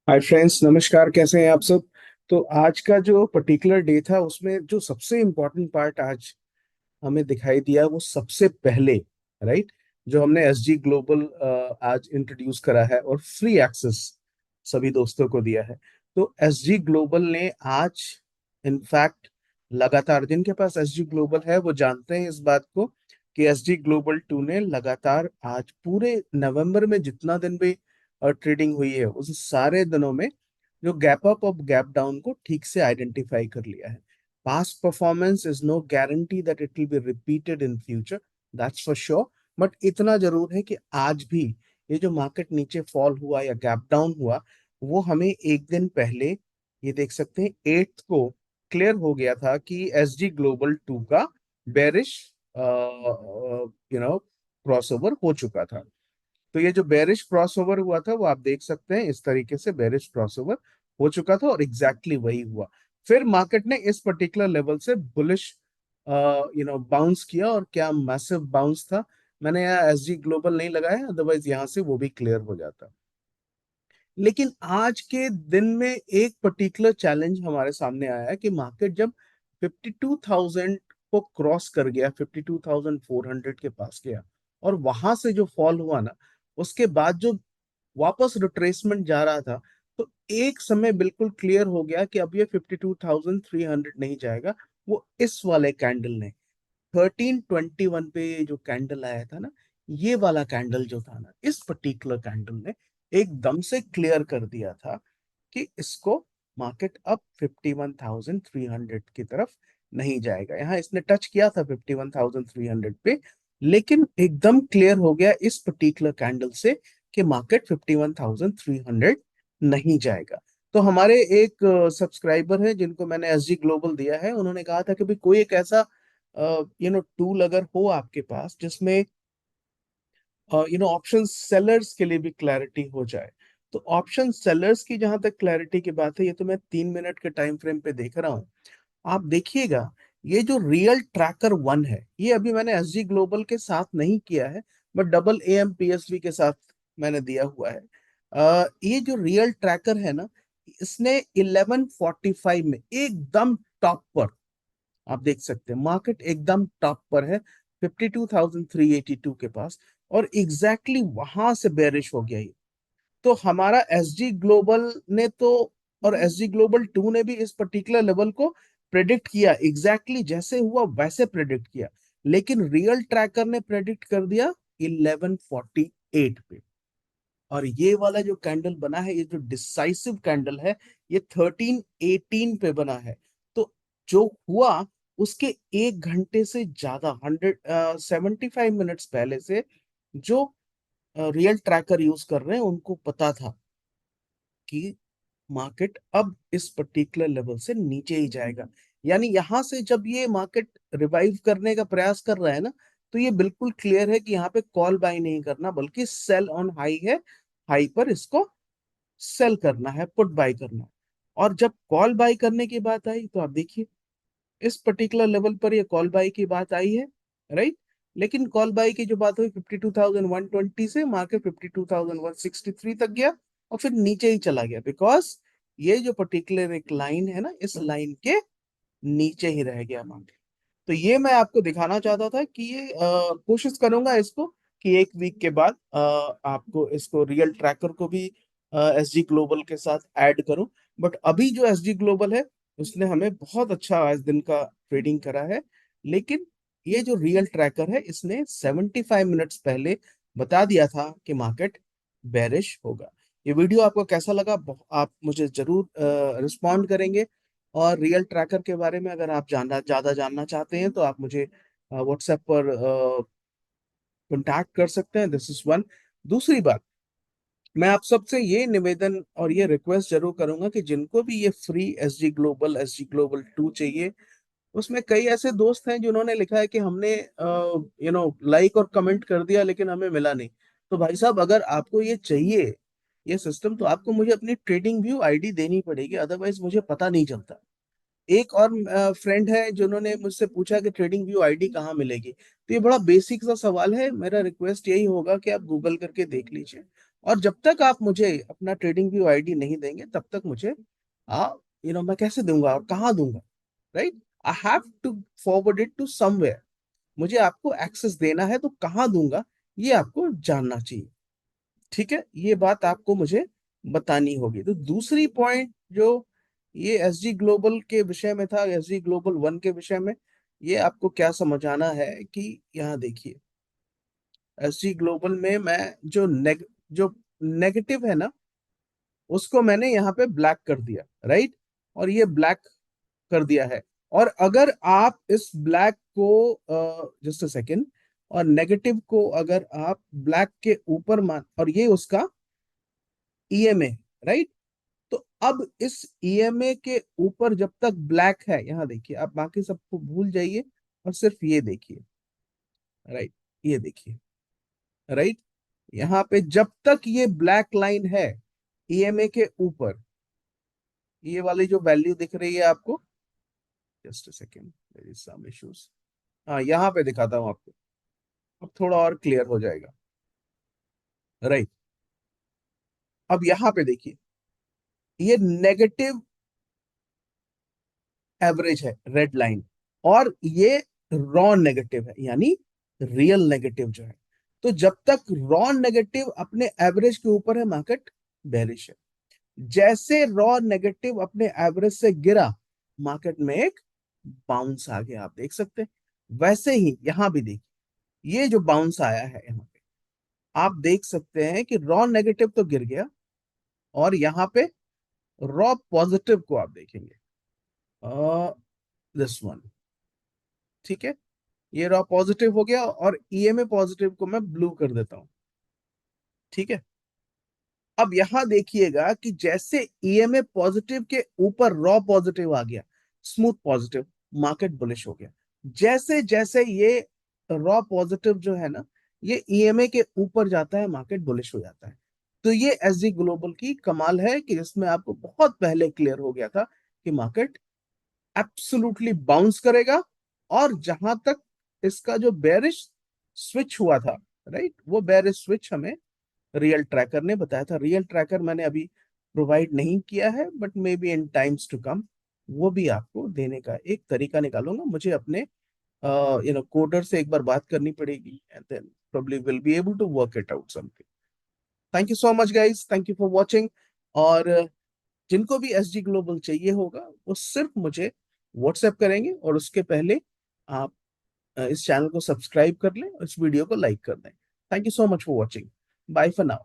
Hi friends, नमस्कार। कैसे हैं आप सब? तो आज का जो पर्टिकुलर डे था उसमें जो सबसे इम्पोर्टेंट पार्ट आज हमें दिखाई दिया वो सबसे पहले, राइट, जो हमने एसजी ग्लोबल आज इंट्रोड्यूस करा है और फ्री एक्सेस सभी दोस्तों को दिया है। तो एसजी ग्लोबल ने आज इनफैक्ट लगातार, जिनके पास एसजी ग्लोबल है वो जानते हैं इस बात को कि एसजी ग्लोबल 2 ने लगातार आज पूरे नवंबर में जितना दिन भी ट्रेडिंग हुई है उस सारे दिनों में जो गैप अप और गैप डाउन को ठीक से आइडेंटिफाई कर लिया है। Past performance is no guarantee that it will be repeated in future. That's for sure. But इतना जरूर है कि आज भी ये जो मार्केट नीचे फॉल हुआ या गैप डाउन हुआ वो हमें एक दिन पहले, ये देख सकते हैं 8 को क्लियर हो गया था कि एसजी ग्लोबल 2 का बेरिश क्रॉसओवर हो चुका था। तो ये जो बेरिश क्रॉसओवर हुआ था वो आप देख सकते हैं इस तरीके से बेरिश क्रॉसओवर हो चुका था और एग्जैक्टली वही हुआ। फिर मार्केट ने इस पर्टिकुलर लेवल से बुलिश बाउंस किया और क्या मैसिव बाउंस था। मैंने यहाँ एसजी ग्लोबल नहीं लगाया, अदरवाइज यहाँ से वो भी क्लियर हो जाता। लेकिन आज के दिन में एक पर्टिकुलर चैलेंज हमारे सामने आया है कि मार्केट जब 52,000 को क्रॉस कर गया, 52,400 के पास गया और वहां से जो फॉल हुआ ना, उसके बाद जो वापस रिट्रेसमेंट जा रहा था, तो एक समय बिल्कुल क्लियर हो गया कि अब ये 52,300 नहीं जाएगा। वो इस वाले कैंडल ने 1321 पे जो कैंडल आया था ना, ये वाला कैंडल जो था ना, इस पर्टिकुलर कैंडल ने एकदम से क्लियर कर दिया था कि इसको मार्केट अब 51,300 की तरफ नहीं जाएगा। यहाँ इसने टच किया था 51,300 पे, लेकिन एकदम क्लियर हो गया इस पर्टिकुलर कैंडल से कि मार्केट 51,300 नहीं जाएगा। तो हमारे एक सब्सक्राइबर है जिनको मैंने एसजी ग्लोबल दिया है, उन्होंने कहा था कि भाई कोई एक ऐसा टूल अगर हो आपके पास जिसमें ऑप्शन सेलर्स के लिए भी क्लैरिटी हो जाए। तो ऑप्शन सेलर्स की जहां तक क्लैरिटी की बात है, ये तो मैं 3 मिनट के टाइम फ्रेम पे देख रहा हूँ। आप देखिएगा, ये जो रियल ट्रैकर 1 है, ये अभी मैंने एसजी ग्लोबल के साथ नहीं किया है, बट डबल एएम पीएसवी के साथ मैंने दिया हुआ है। ये जो रियल ट्रैकर है ना, इसने 1145 में एकदम टॉप पर, आप देख सकते हैं मार्केट एकदम टॉप पर है 52,382 के पास, और एग्जैक्टली वहां से बेरिश हो गया ये। तो हमारा एसजी ग्लोबल ने तो, और एसजी ग्लोबल 2 ने भी इस पर्टिकुलर लेवल को प्रेडिक्ट किया, एग्जैक्टली जैसे हुआ वैसे प्रेडिक्ट किया। लेकिन रियल ट्रैकर ने प्रेडिक्ट कर दिया 1148 पे। और ये वाला जो कैंडल बना है, ये जो डिसाइसिव कैंडल है, ये 1318 पे बना है। तो जो हुआ उसके 1 घंटे से ज्यादा, 175 मिनट्स पहले से जो रियल ट्रैकर यूज कर रहे हैं उनको पता था कि मार्केट अब इस पर्टिकुलर लेवल से नीचे ही जाएगा। यानी यहां से जब ये मार्केट रिवाइव करने का प्रयास कर रहा है ना, तो ये बिल्कुल क्लियर है कि यहाँ पे कॉल बाय नहीं करना बल्कि सेल ऑन हाई है, हाई पर इसको सेल करना है, पुट बाय करना है। और जब कॉल बाय करने की बात आई तो आप देखिए इस पर्टिकुलर लेवल पर ये कॉल बाय की बात आई है, राइट। लेकिन कॉल बाय की जो बात हुई 52,120 से मार्केट 52,163 तक गया और फिर नीचे ही चला गया, बिकॉज ये जो पर्टिकुलर एक लाइन है ना, इस लाइन के नीचे ही रह गया मार्केट। तो ये मैं आपको दिखाना चाहता था कि ये कोशिश करूंगा इसको कि एक वीक के बाद आपको इसको रियल ट्रैकर को भी एसजी ग्लोबल के साथ ऐड करूं। बट अभी जो एसजी ग्लोबल है उसने हमें बहुत अच्छा आज दिन का ट्रेडिंग करा है। लेकिन ये जो रियल ट्रैकर है इसने 75 मिनट्स पहले बता दिया था कि मार्केट बेरिश होगा। ये वीडियो आपको कैसा लगा, आप मुझे जरूर रिस्पॉन्ड करेंगे। और रियल ट्रैकर के बारे में अगर आप ज्यादा जानना चाहते हैं तो आप मुझे व्हाट्सएप पर कांटेक्ट कर सकते हैं। This is one. दूसरी बात, मैं आप सबसे ये निवेदन और ये रिक्वेस्ट जरूर करूंगा कि जिनको भी ये फ्री एसजी ग्लोबल 2 चाहिए, उसमें कई ऐसे दोस्त हैं जिन्होंने लिखा है कि हमने लाइक और कमेंट कर दिया लेकिन हमें मिला नहीं। तो भाई साहब, अगर आपको ये चाहिए ये सिस्टम, तो आपको मुझे अपनी ट्रेडिंग व्यू आईडी देनी पड़ेगी, अदरवाइज मुझे पता नहीं चलता। एक और फ्रेंड है जिन्होंने मुझसे पूछा कि ट्रेडिंग व्यू आईडी कहाँ मिलेगी। तो ये बड़ा बेसिक सा सवाल है, मेरा रिक्वेस्ट यही होगा कि आप गूगल करके देख लीजिए। और जब तक आप मुझे अपना ट्रेडिंग व्यू आईडी नहीं देंगे तब तक मुझे मैं कैसे दूंगा और कहाँ दूंगा, right? I have to forward it to somewhere. मुझे आपको एक्सेस देना है तो कहाँ दूंगा, ये आपको जानना चाहिए। ठीक है, ये बात आपको मुझे बतानी होगी। तो दूसरी पॉइंट जो ये एसजी ग्लोबल के विषय में था, एसजी ग्लोबल 1 के विषय में, ये आपको क्या समझाना है कि यहाँ देखिए, एसजी ग्लोबल में मैं जो नेगेटिव है ना, उसको मैंने यहाँ पे ब्लैक कर दिया, राइट? और ये ब्लैक कर दिया है। और अगर आप इस ब्लैक को जस्ट अ सेकेंड, और नेगेटिव को अगर आप ब्लैक के ऊपर मान, और ये उसका ईएमए, राइट? तो अब इस ईएमए के ऊपर जब तक ब्लैक है, यहां देखिए, आप बाकी सबको भूल जाइए और सिर्फ ये देखिए, राइट? ये देखिए, राइट? यहाँ पे जब तक ये ब्लैक लाइन है ईएमए के ऊपर, ये वाली जो वैल्यू दिख रही है आपको, just a second, there is some issues. हाँ, यहाँ पे दिखाता हूँ आपको, अब थोड़ा और क्लियर हो जाएगा, राइट? अब यहाँ पे देखिए, ये नेगेटिव एवरेज है, रेड लाइन, और ये रॉ नेगेटिव है, यानी रियल नेगेटिव जो है। तो जब तक रॉ नेगेटिव अपने एवरेज के ऊपर है, मार्केट बेरिश है। जैसे रॉ नेगेटिव अपने एवरेज से गिरा, मार्केट में एक बाउंस आ गया, आप देख सकते हैं। वैसे ही यहां भी देखिए, ये जो बाउंस आया है यहाँ पे, आप देख सकते हैं कि रॉ नेगेटिव तो गिर गया, और यहाँ पे रॉ पॉजिटिव को आप देखेंगे, दिस वन, ठीक है? ये रॉ पॉजिटिव हो गया, और ईएमए पॉजिटिव को मैं ब्लू कर देता हूं, ठीक है? अब यहां देखिएगा कि जैसे ईएमए पॉजिटिव के ऊपर रॉ पॉजिटिव आ गया, स्मूथ पॉजिटिव, मार्केट बुलिश हो गया। जैसे जैसे ये रॉ पॉजिटिव जो है ना, ये ईएमए के ऊपर जाता है, मार्केट बुलिश हो जाता है। तो ये एसजी ग्लोबल की कमाल है कि जिसमें आपको बहुत पहले क्लियर हो गया था कि मार्केट एब्सोल्युटली बाउंस करेगा। और जहां तक इसका जो बेरिश स्विच हुआ था, राइट, वो बेरिश स्विच हमें रियल ट्रैकर ने बताया था। रियल ट्रैकर मैंने अभी प्रोवाइड नहीं किया है, but may be in times to come वो भी आपको देने का एक तरीका निकालूंगा। मुझे अपने कोडर से एक बार बात करनी पड़ेगी, and then probably will be able to work it out something. Thank you so much guys, thank you for watching. और जिनको भी एसजी ग्लोबल चाहिए होगा, वो सिर्फ मुझे व्हाट्सएप करेंगे, और उसके पहले आप इस चैनल को सब्सक्राइब कर लें और इस वीडियो को लाइक कर दें। Thank you so much for watching. Bye for now.